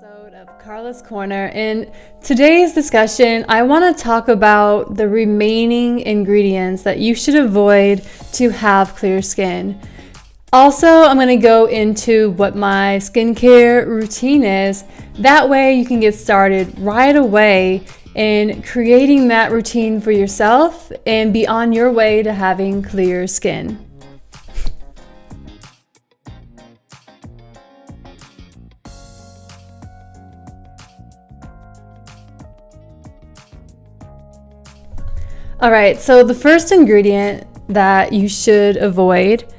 episode of Carla's Corner. In today's discussion, I want to talk about the remaining ingredients that you should avoid to have clear skin. Also, I'm going to go into what my skincare routine is. That way you can get started right away in creating that routine for yourself and be on your way to having clear skin. All right, so the first ingredient that you should avoid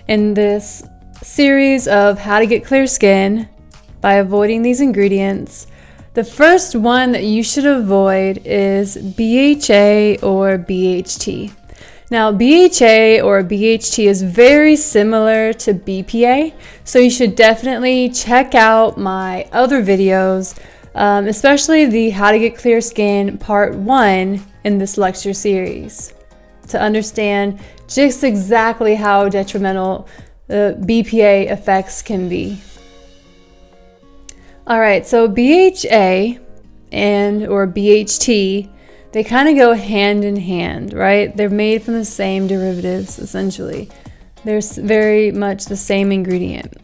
in this series of how to get clear skin by avoiding these ingredients, the first one that you should avoid is BHA or BHT. Now, BHA or BHT is very similar to BPA, so you should definitely check out my other videos, especially the How to Get Clear Skin Part 1 in this lecture series, to understand just exactly how detrimental the BPA effects can be. All right, so BHA or BHT, they kind of go hand in hand, right? They're made from the same derivatives, essentially. They're very much the same ingredient.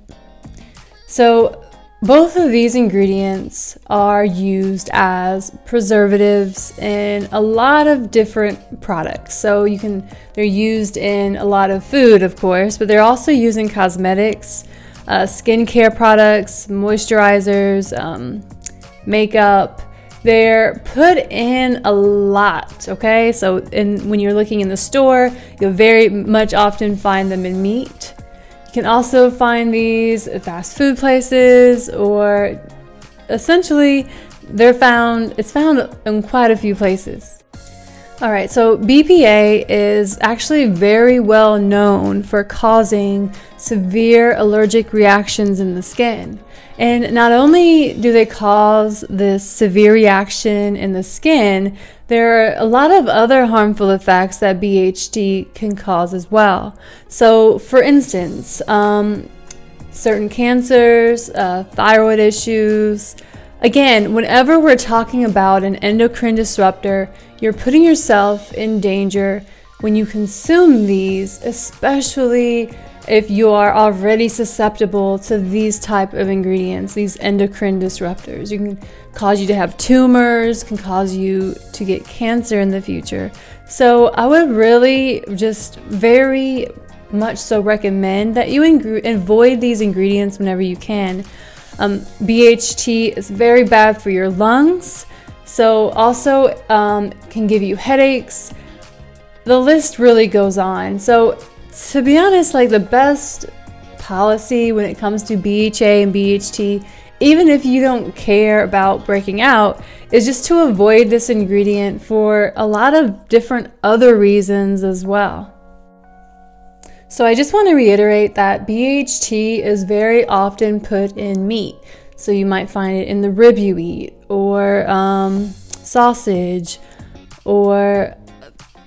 So both of these ingredients are used as preservatives in a lot of different products. So they're used in a lot of food, of course, but they're also used in cosmetics, skincare products, moisturizers, makeup. They're put in a lot, okay? So when you're looking in the store, you'll very much often find them in meat. You can also find these at fast food places, or essentially it's found in quite a few places. All right, so BPA is actually very well known for causing severe allergic reactions in the skin. And not only do they cause this severe reaction in the skin, there are a lot of other harmful effects that BHT can cause as well. So, for instance, certain cancers, thyroid issues. Again, whenever we're talking about an endocrine disruptor, you're putting yourself in danger when you consume these, especially if you are already susceptible to these type of ingredients, these endocrine disruptors. You can cause you to have tumors, can cause you to get cancer in the future. So I would really just very much so recommend that you avoid these ingredients whenever you can. BHT is very bad for your lungs, so also can give you headaches. The list really goes on. So to be honest, like the best policy when it comes to BHA and BHT, even if you don't care about breaking out, is just to avoid this ingredient for a lot of different other reasons as well. So I just want to reiterate that BHT is very often put in meat. So you might find it in the rib you eat, or sausage, or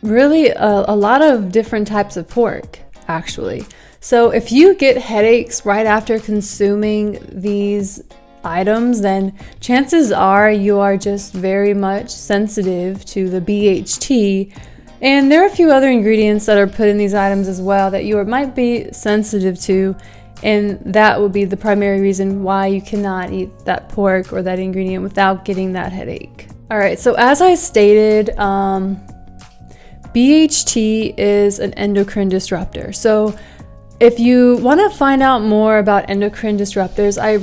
really a lot of different types of pork, actually. So if you get headaches right after consuming these items, then chances are you are just very much sensitive to the BHT. And there are a few other ingredients that are put in these items as well that you might be sensitive to, and that will be the primary reason why you cannot eat that pork or that ingredient without getting that headache. All right, so as I stated, BHT is an endocrine disruptor. So if you want to find out more about endocrine disruptors, I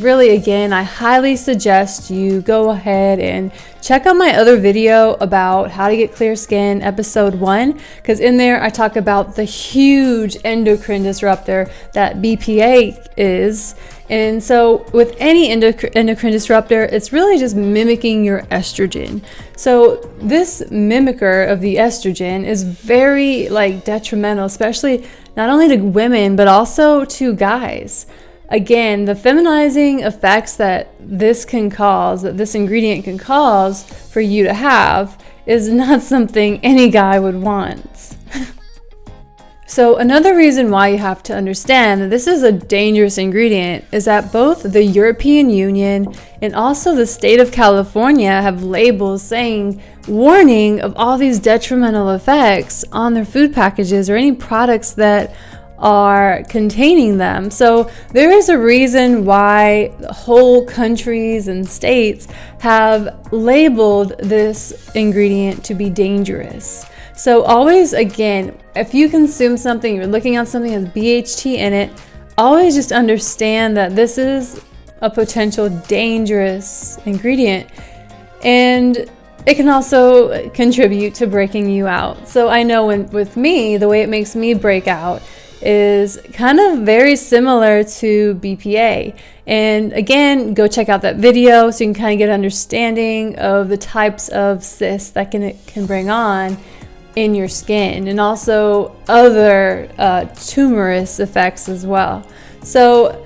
highly suggest you go ahead and check out my other video about how to get clear skin, episode 1, because in there I talk about the huge endocrine disruptor that BPA is. And so with any endocrine disruptor, it's really just mimicking your estrogen. So this mimicker of the estrogen is very detrimental, especially not only to women, but also to guys. Again, the feminizing effects that this ingredient can cause for you to have is not something any guy would want. So another reason why you have to understand that this is a dangerous ingredient is that both the European Union and also the state of California have labels saying warning of all these detrimental effects on their food packages or any products that are containing them. So there is a reason why whole countries and states have labeled this ingredient to be dangerous. So always, again, if you consume something, you're looking at something that has BHT in it, always just understand that this is a potential dangerous ingredient, and it can also contribute to breaking you out. So I know with me, the way it makes me break out is kind of very similar to BPA. And again, go check out that video so you can kind of get an understanding of the types of cysts that can bring on in your skin, and also other tumorous effects as well. So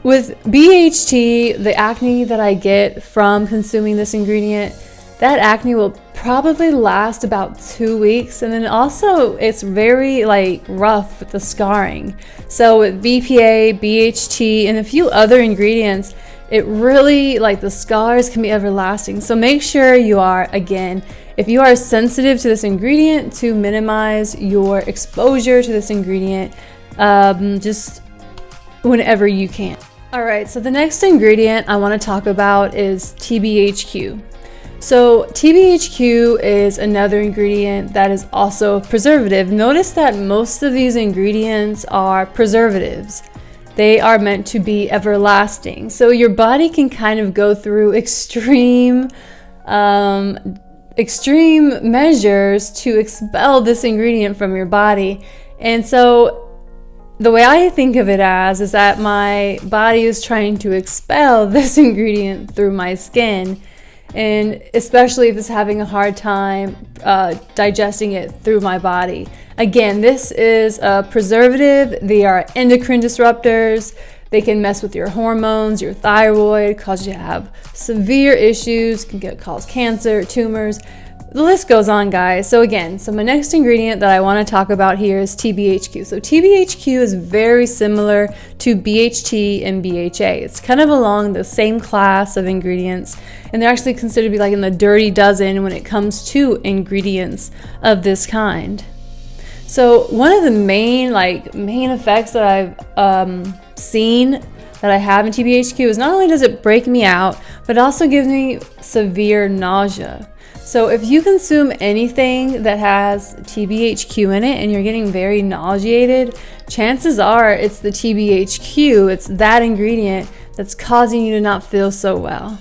with BHT, the acne that I get from consuming this ingredient, that acne will probably last about 2 weeks, and then also it's very rough with the scarring. So with BPA, BHT, and a few other ingredients, it really, the scars can be everlasting. So make sure you are, again, if you are sensitive to this ingredient, to minimize your exposure to this ingredient just whenever you can. All right, so the next ingredient I want to talk about is TBHQ. So TBHQ is another ingredient that is also a preservative. Notice that most of these ingredients are preservatives. They are meant to be everlasting. So your body can kind of go through extreme measures to expel this ingredient from your body. And so the way I think of it as is that my body is trying to expel this ingredient through my skin, and especially if it's having a hard time digesting it through my body. Again, this is a preservative. They are endocrine disruptors. They can mess with your hormones, your thyroid, cause you to have severe issues, can cause cancer, tumors. The list goes on, guys. So again, my next ingredient that I want to talk about here is TBHQ. So TBHQ is very similar to BHT and BHA. It's kind of along the same class of ingredients, and they're actually considered to be in the dirty dozen when it comes to ingredients of this kind. So one of the main effects that I've seen that I have in TBHQ is not only does it break me out, but it also gives me severe nausea. So if you consume anything that has TBHQ in it and you're getting very nauseated, chances are it's the TBHQ, it's that ingredient that's causing you to not feel so well.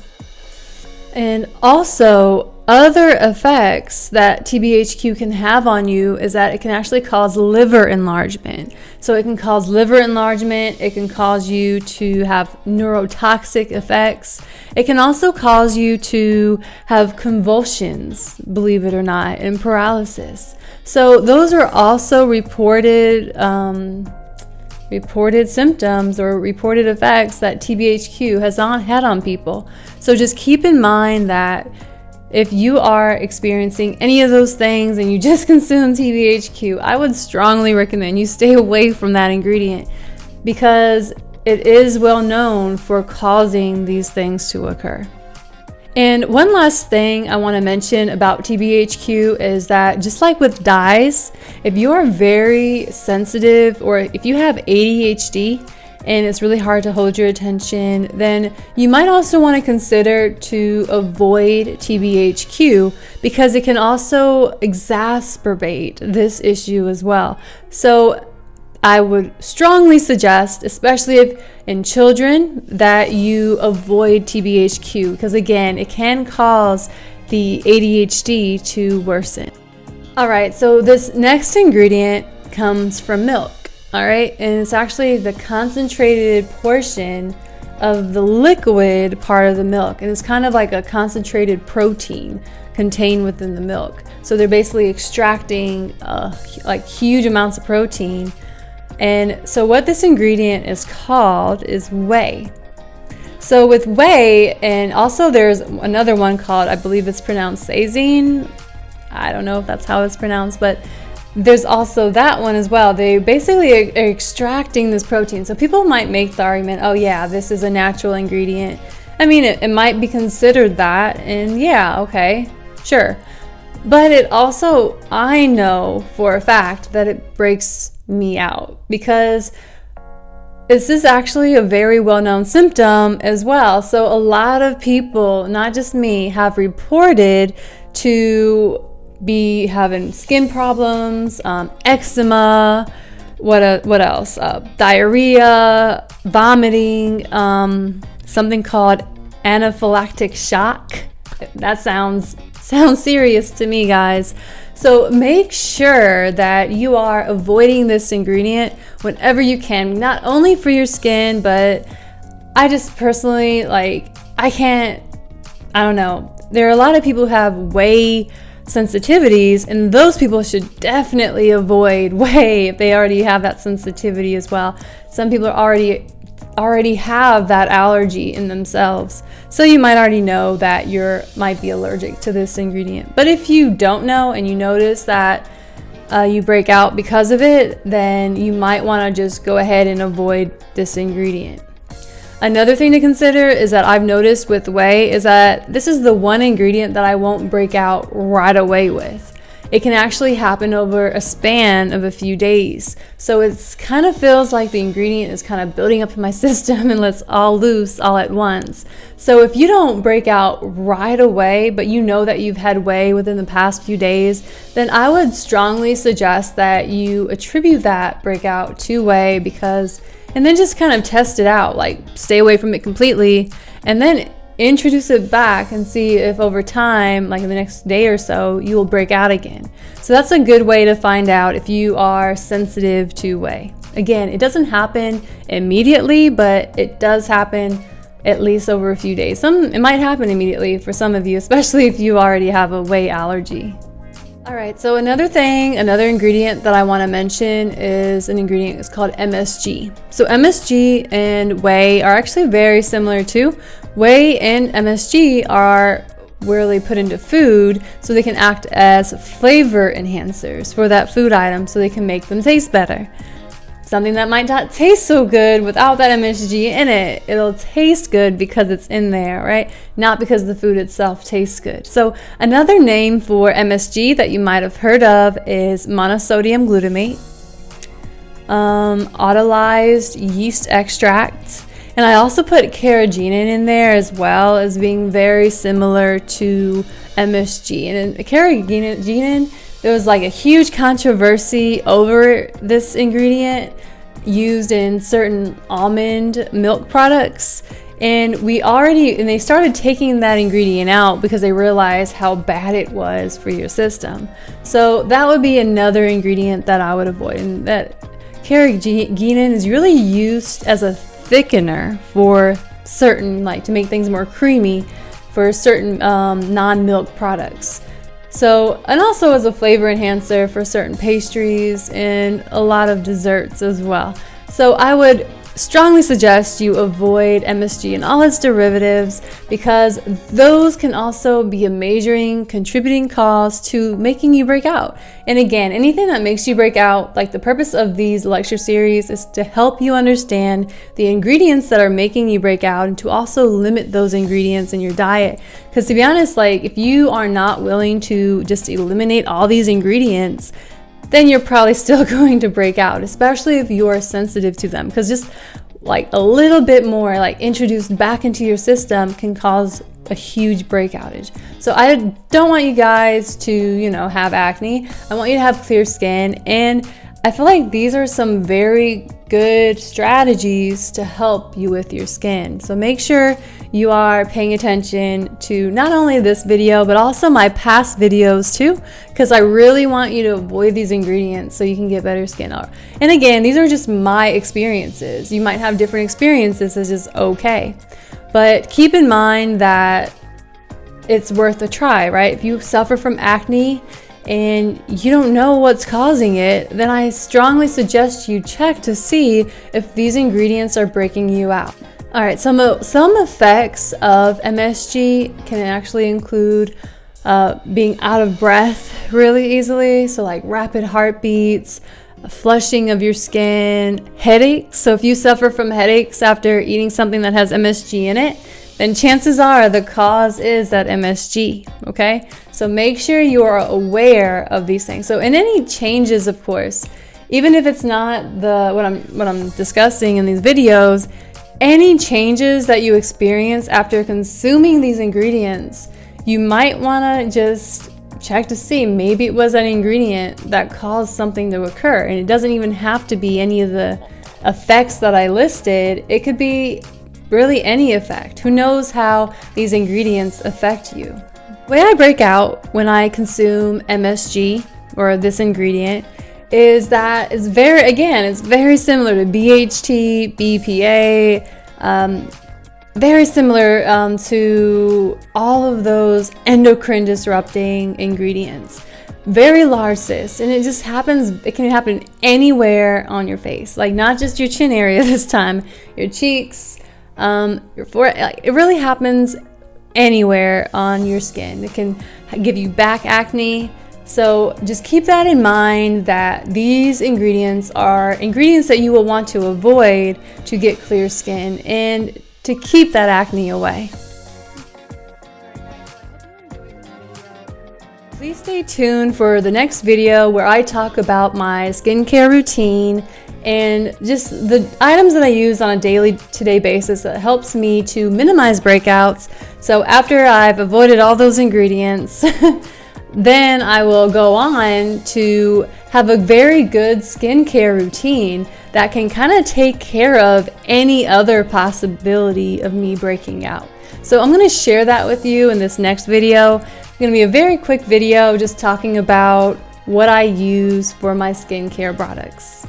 And also, other effects that TBHQ can have on you is that it can actually cause liver enlargement. So it can cause liver enlargement, it can cause you to have neurotoxic effects. It can also cause you to have convulsions, believe it or not, and paralysis. So those are also reported symptoms or reported effects that TBHQ has had on people. So just keep in mind that if you are experiencing any of those things and you just consume TBHQ, I would strongly recommend you stay away from that ingredient, because it is well known for causing these things to occur. And one last thing I want to mention about TBHQ is that, just like with dyes, if you are very sensitive or if you have ADHD and it's really hard to hold your attention, then you might also want to consider to avoid TBHQ, because it can also exacerbate this issue as well. So I would strongly suggest, especially if in children, that you avoid TBHQ, because again, it can cause the ADHD to worsen. All right, so this next ingredient comes from milk. All right, and it's actually the concentrated portion of the liquid part of the milk, and it's kind of like a concentrated protein contained within the milk. So they're basically extracting huge amounts of protein. And so what this ingredient is called is whey. So with whey, and also there's another one called, I believe it's pronounced casein. I don't know if that's how it's pronounced, but there's also that one as well. They basically are extracting this protein. So people might make the argument, oh yeah, this is a natural ingredient. I mean, it might be considered that, and yeah, okay, sure. But it also, I know for a fact that it breaks me out, because this is actually a very well-known symptom as well. So a lot of people, not just me, have reported to be having skin problems, eczema, what else? Diarrhea, vomiting, something called anaphylactic shock. That sounds serious to me, guys. So make sure that you are avoiding this ingredient whenever you can, not only for your skin, but I just personally, like, I don't know. There are a lot of people who have whey sensitivities, and those people should definitely avoid whey if they already have that sensitivity as well. Some people already have that allergy in themselves, so you might already know that might be allergic to this ingredient. But if you don't know and you notice that you break out because of it, then you might want to just go ahead and avoid this ingredient. Another thing to consider is that I've noticed with whey is that this is the one ingredient that I won't break out right away with. It can actually happen over a span of a few days. So it kind of feels like the ingredient is kind of building up in my system and lets all loose all at once. So if you don't break out right away, but you know that you've had whey within the past few days, then I would strongly suggest that you attribute that breakout to whey, and then just kind of test it out, like stay away from it completely, and then introduce it back and see if over time, like in the next day or so, you will break out again. So that's a good way to find out if you are sensitive to whey. Again, it doesn't happen immediately, but it does happen at least over a few days. It might happen immediately for some of you, especially if you already have a whey allergy. All right, so another ingredient that I want to mention is an ingredient that's called MSG. So MSG and whey are actually very similar too. Whey and MSG are really put into food so they can act as flavor enhancers for that food item, so they can make them taste better. Something that might not taste so good without that MSG in it, it'll taste good because it's in there, right? Not because the food itself tastes good. So another name for MSG that you might have heard of is monosodium glutamate, autolyzed yeast extract, and I also put carrageenan in there as well as being very similar to MSG. And in carrageenan, there was like a huge controversy over this ingredient used in certain almond milk products. And they started taking that ingredient out because they realized how bad it was for your system. So that would be another ingredient that I would avoid. And that carrageenan is really used as a thickener for certain, like to make things more creamy for certain non-milk products. So, and also as a flavor enhancer for certain pastries and a lot of desserts as well. So I would strongly suggest you avoid MSG and all its derivatives, because those can also be a major contributing cause to making you break out. And again, anything that makes you break out, like the purpose of these lecture series is to help you understand the ingredients that are making you break out and to also limit those ingredients in your diet. Because to be honest, like if you are not willing to just eliminate all these ingredients, then you're probably still going to break out, especially if you are sensitive to them, because just like a little bit more like introduced back into your system can cause a huge breakoutage. So I don't want you guys to, have acne. I want you to have clear skin, and I feel like these are some very good strategies to help you with your skin. So make sure you are paying attention to not only this video, but also my past videos too, because I really want you to avoid these ingredients so you can get better skin. And again, these are just my experiences. You might have different experiences, it's just okay. But keep in mind that it's worth a try, right? If you suffer from acne and you don't know what's causing it, then I strongly suggest you check to see if these ingredients are breaking you out. All right, some effects of MSG can actually include being out of breath really easily, so like rapid heartbeats, flushing of your skin, headaches. So if you suffer from headaches after eating something that has MSG in it, then chances are the cause is that MSG, okay? So make sure you are aware of these things. So in any changes, of course, even if it's not what I'm discussing in these videos, any changes that you experience after consuming these ingredients, you might want to just check to see maybe it was an ingredient that caused something to occur. And it doesn't even have to be any of the effects that I listed. It could be really any effect. Who knows how these ingredients affect you? The way I break out when I consume MSG or this ingredient is that it's very similar to BHT, BPA, very similar to all of those endocrine disrupting ingredients. Very large cysts, and it can happen anywhere on your face, like not just your chin area this time, your cheeks, your forehead. Like, it really happens anywhere on your skin. It can give you back acne. So just keep that in mind, that these ingredients are ingredients that you will want to avoid to get clear skin and to keep that acne away. Please stay tuned for the next video where I talk about my skincare routine and just the items that I use on a day-to-day basis that helps me to minimize breakouts. So after I've avoided all those ingredients, then I will go on to have a very good skincare routine that can kind of take care of any other possibility of me breaking out. So I'm going to share that with you in this next video. It's going to be a very quick video just talking about what I use for my skincare products.